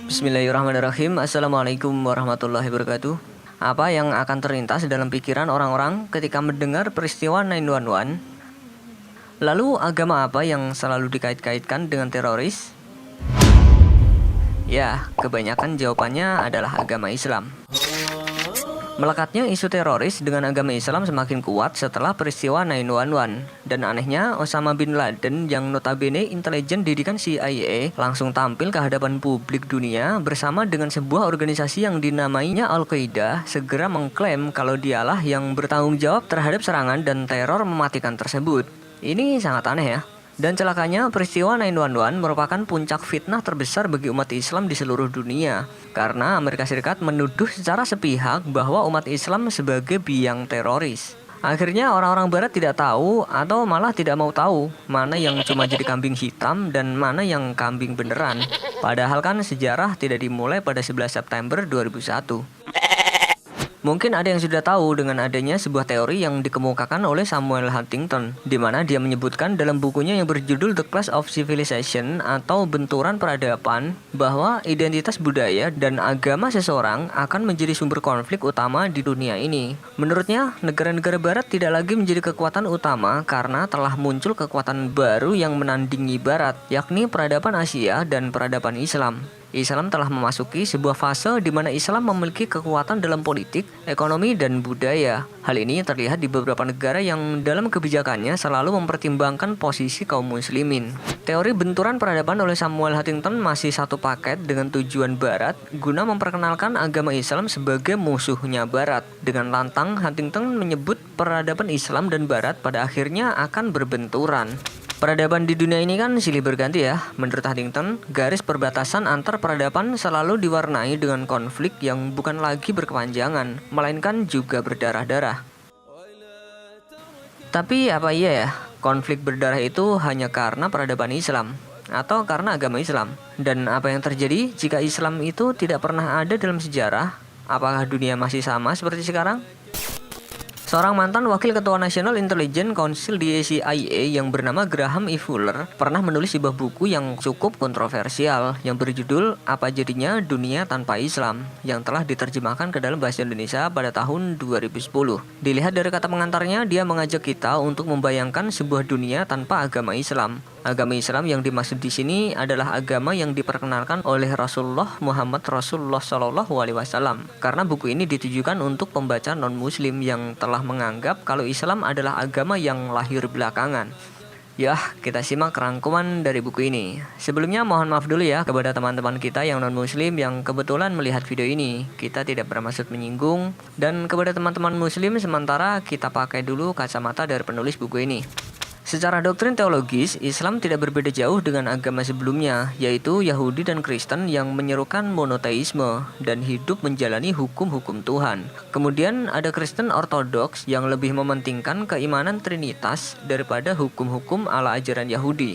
Bismillahirrahmanirrahim. Assalamualaikum warahmatullahi wabarakatuh. Apa yang akan terlintas dalam pikiran orang-orang ketika mendengar peristiwa 911? Lalu agama apa yang selalu dikait-kaitkan dengan teroris? Ya, kebanyakan jawabannya adalah agama Islam. Melekatnya isu teroris dengan agama Islam semakin kuat setelah peristiwa 911. Dan anehnya, Osama bin Laden yang notabene intelijen didikan CIA langsung tampil ke hadapan publik dunia bersama dengan sebuah organisasi yang dinamainya Al-Qaeda segera mengklaim kalau dialah yang bertanggung jawab terhadap serangan dan teror mematikan tersebut. Ini sangat aneh ya. Dan celakanya peristiwa 911 merupakan puncak fitnah terbesar bagi umat Islam di seluruh dunia. Karena Amerika Serikat menuduh secara sepihak bahwa umat Islam sebagai biang teroris. Akhirnya orang-orang barat tidak tahu atau malah tidak mau tahu mana yang cuma jadi kambing hitam dan mana yang kambing beneran. Padahal kan sejarah tidak dimulai pada 11 September 2001. Mungkin ada yang sudah tahu dengan adanya sebuah teori yang dikemukakan oleh Samuel Huntington, di mana dia menyebutkan dalam bukunya yang berjudul The Clash of Civilization atau Benturan Peradaban, bahwa identitas budaya dan agama seseorang akan menjadi sumber konflik utama di dunia ini. Menurutnya, negara-negara barat tidak lagi menjadi kekuatan utama karena telah muncul kekuatan baru yang menandingi barat, yakni peradaban Asia dan peradaban Islam. Islam telah memasuki sebuah fase di mana Islam memiliki kekuatan dalam politik, ekonomi, dan budaya. Hal ini terlihat di beberapa negara yang dalam kebijakannya selalu mempertimbangkan posisi kaum muslimin. Teori benturan peradaban oleh Samuel Huntington masih satu paket dengan tujuan barat guna memperkenalkan agama Islam sebagai musuhnya barat. Dengan lantang, Huntington menyebut peradaban Islam dan barat pada akhirnya akan berbenturan. Peradaban di dunia ini kan silih berganti ya. Menurut Huntington, garis perbatasan antar peradaban selalu diwarnai dengan konflik yang bukan lagi berkepanjangan, melainkan juga berdarah-darah. Tapi apa iya ya, konflik berdarah itu hanya karena peradaban Islam atau karena agama Islam? Dan apa yang terjadi jika Islam itu tidak pernah ada dalam sejarah? Apakah dunia masih sama seperti sekarang? Seorang mantan wakil ketua National Intelligence Council di CIA yang bernama Graham E. Fuller pernah menulis sebuah buku yang cukup kontroversial yang berjudul Apa Jadinya Dunia Tanpa Islam yang telah diterjemahkan ke dalam bahasa Indonesia pada tahun 2010. Dilihat dari kata pengantarnya, dia mengajak kita untuk membayangkan sebuah dunia tanpa agama Islam. Agama Islam yang dimaksud di sini adalah agama yang diperkenalkan oleh Rasulullah Muhammad SAW. Karena buku ini ditujukan untuk pembaca non-muslim yang telah menganggap kalau Islam adalah agama yang lahir belakangan. Ya, kita simak rangkuman dari buku ini. Sebelumnya mohon maaf dulu ya kepada teman-teman kita yang non-muslim yang kebetulan melihat video ini. Kita tidak bermaksud menyinggung. Dan kepada teman-teman muslim sementara kita pakai dulu kacamata dari penulis buku ini. Secara doktrin teologis, Islam tidak berbeda jauh dengan agama sebelumnya, yaitu Yahudi dan Kristen yang menyerukan monoteisme dan hidup menjalani hukum-hukum Tuhan. Kemudian ada Kristen Ortodoks yang lebih mementingkan keimanan Trinitas daripada hukum-hukum ala ajaran Yahudi.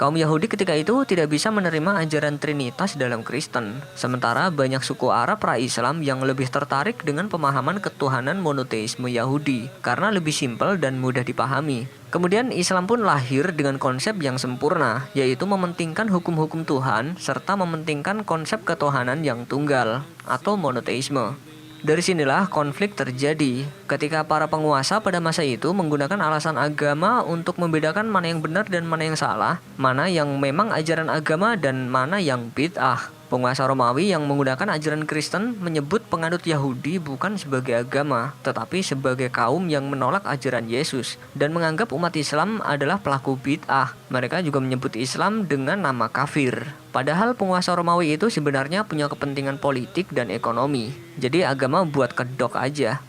Kaum Yahudi ketika itu tidak bisa menerima ajaran Trinitas dalam Kristen. Sementara banyak suku Arab pra-Islam yang lebih tertarik dengan pemahaman ketuhanan monoteisme Yahudi karena lebih simpel dan mudah dipahami. Kemudian Islam pun lahir dengan konsep yang sempurna, yaitu mementingkan hukum-hukum Tuhan serta mementingkan konsep ketuhanan yang tunggal atau monoteisme. Dari sinilah konflik terjadi ketika para penguasa pada masa itu menggunakan alasan agama untuk membedakan mana yang benar dan mana yang salah, mana yang memang ajaran agama dan mana yang bid'ah. Penguasa Romawi yang menggunakan ajaran Kristen menyebut penganut Yahudi bukan sebagai agama, tetapi sebagai kaum yang menolak ajaran Yesus dan menganggap umat Islam adalah pelaku bid'ah. Mereka juga menyebut Islam dengan nama kafir. Padahal penguasa Romawi itu sebenarnya punya kepentingan politik dan ekonomi. Jadi agama buat kedok aja.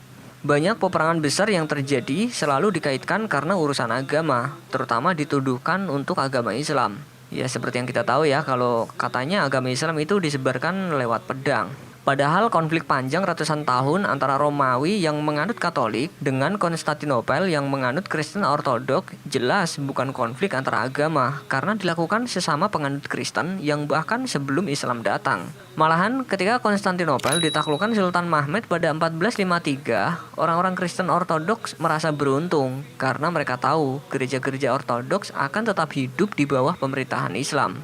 Banyak peperangan besar yang terjadi selalu dikaitkan karena urusan agama, terutama dituduhkan untuk agama Islam. Ya seperti yang kita tahu ya, kalau katanya agama Islam itu disebarkan lewat pedang. Padahal konflik panjang ratusan tahun antara Romawi yang menganut Katolik dengan Konstantinopel yang menganut Kristen Ortodok jelas bukan konflik antara agama karena dilakukan sesama penganut Kristen yang bahkan sebelum Islam datang. Malahan ketika Konstantinopel ditaklukkan Sultan Mahmud pada 1453, orang-orang Kristen Ortodoks merasa beruntung karena mereka tahu gereja-gereja Ortodoks akan tetap hidup di bawah pemerintahan Islam.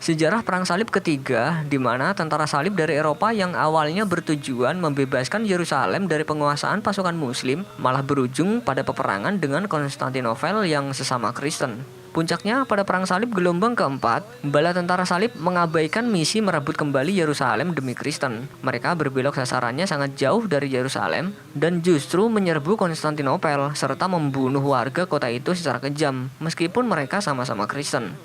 Sejarah Perang Salib ketiga, di mana tentara salib dari Eropa yang awalnya bertujuan membebaskan Yerusalem dari penguasaan pasukan Muslim, malah berujung pada peperangan dengan Konstantinopel yang sesama Kristen. Puncaknya pada Perang Salib gelombang keempat, bala tentara salib mengabaikan misi merebut kembali Yerusalem demi Kristen. Mereka berbelok sasarannya sangat jauh dari Yerusalem dan justru menyerbu Konstantinopel serta membunuh warga kota itu secara kejam, meskipun mereka sama-sama Kristen.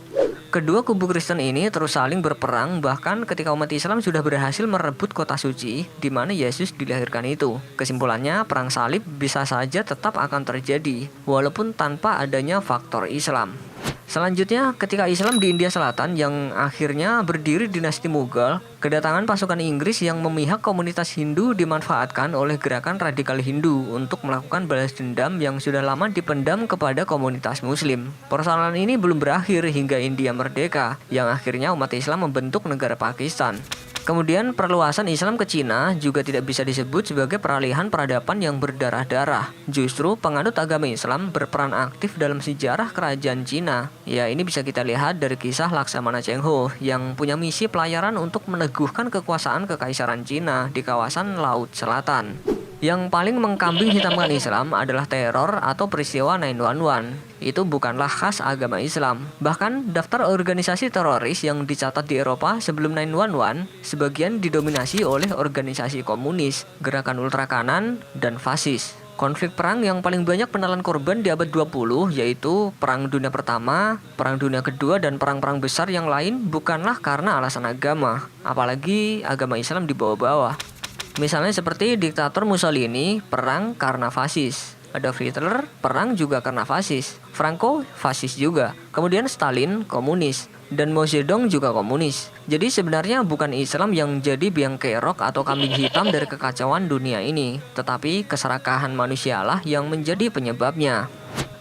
Kedua kubu Kristen ini terus saling berperang bahkan ketika umat Islam sudah berhasil merebut kota suci di mana Yesus dilahirkan itu. Kesimpulannya, Perang Salib bisa saja tetap akan terjadi walaupun tanpa adanya faktor Islam. Selanjutnya, ketika Islam di India Selatan yang akhirnya berdiri dinasti Mughal, kedatangan pasukan Inggris yang memihak komunitas Hindu dimanfaatkan oleh gerakan radikal Hindu untuk melakukan balas dendam yang sudah lama dipendam kepada komunitas Muslim. Persoalan ini belum berakhir hingga India merdeka, yang akhirnya umat Islam membentuk negara Pakistan. Kemudian perluasan Islam ke Cina juga tidak bisa disebut sebagai peralihan peradaban yang berdarah-darah. Justru penganut agama Islam berperan aktif dalam sejarah kerajaan Cina. Ya, ini bisa kita lihat dari kisah Laksamana Cheng Ho yang punya misi pelayaran untuk meneguhkan kekuasaan kekaisaran Cina di kawasan Laut Selatan. Yang paling mengkambing hitamkan Islam adalah teror atau peristiwa 911. Itu bukanlah khas agama Islam. Bahkan daftar organisasi teroris yang dicatat di Eropa sebelum 911 sebagian didominasi oleh organisasi komunis, gerakan ultrakanan, dan fasis. Konflik perang yang paling banyak menelan korban di abad 20 yaitu Perang Dunia Pertama, Perang Dunia Kedua, dan perang-perang besar yang lain bukanlah karena alasan agama, apalagi agama Islam dibawa-bawa. Misalnya seperti diktator Mussolini, perang karena fasis. Adolf Hitler, perang juga karena fasis. Franco, fasis juga. Kemudian Stalin, komunis. Dan Mao Zedong juga komunis. Jadi sebenarnya bukan Islam yang jadi biang kerok atau kambing hitam dari kekacauan dunia ini, tetapi keserakahan manusialah yang menjadi penyebabnya.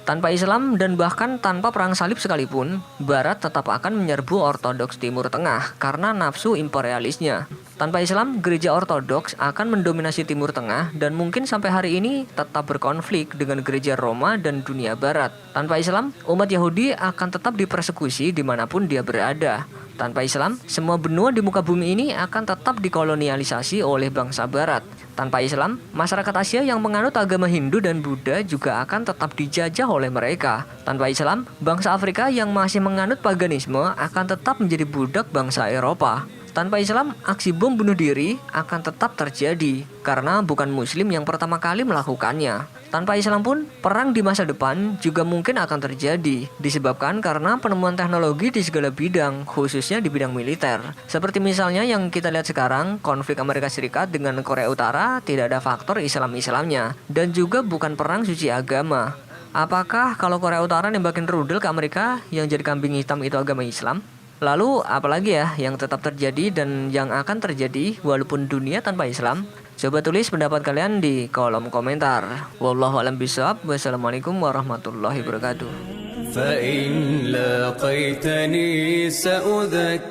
Tanpa Islam dan bahkan tanpa perang salib sekalipun, Barat tetap akan menyerbu Ortodoks Timur Tengah karena nafsu imperialisnya. Tanpa Islam, gereja Ortodoks akan mendominasi Timur Tengah dan mungkin sampai hari ini tetap berkonflik dengan gereja Roma dan dunia Barat. Tanpa Islam, umat Yahudi akan tetap dipersekusi dimanapun dia berada. Tanpa Islam, semua benua di muka bumi ini akan tetap dikolonialisasi oleh bangsa Barat. Tanpa Islam, masyarakat Asia yang menganut agama Hindu dan Buddha juga akan tetap dijajah oleh mereka. Tanpa Islam, bangsa Afrika yang masih menganut paganisme akan tetap menjadi budak bangsa Eropa. Tanpa Islam, aksi bom bunuh diri akan tetap terjadi karena bukan Muslim yang pertama kali melakukannya. Tanpa Islam pun, perang di masa depan juga mungkin akan terjadi disebabkan karena penemuan teknologi di segala bidang, khususnya di bidang militer. Seperti misalnya yang kita lihat sekarang, konflik Amerika Serikat dengan Korea Utara tidak ada faktor Islam-Islamnya dan juga bukan perang suci agama. Apakah kalau Korea Utara nembakin rudal ke Amerika yang jadi kambing hitam itu agama Islam? Lalu apalagi ya yang tetap terjadi dan yang akan terjadi walaupun dunia tanpa Islam? Coba tulis pendapat kalian di kolom komentar. Wallahu a'lam bishawab. Wassalamualaikum warahmatullahi wabarakatuh. فإن لاقيتني سأذكرنك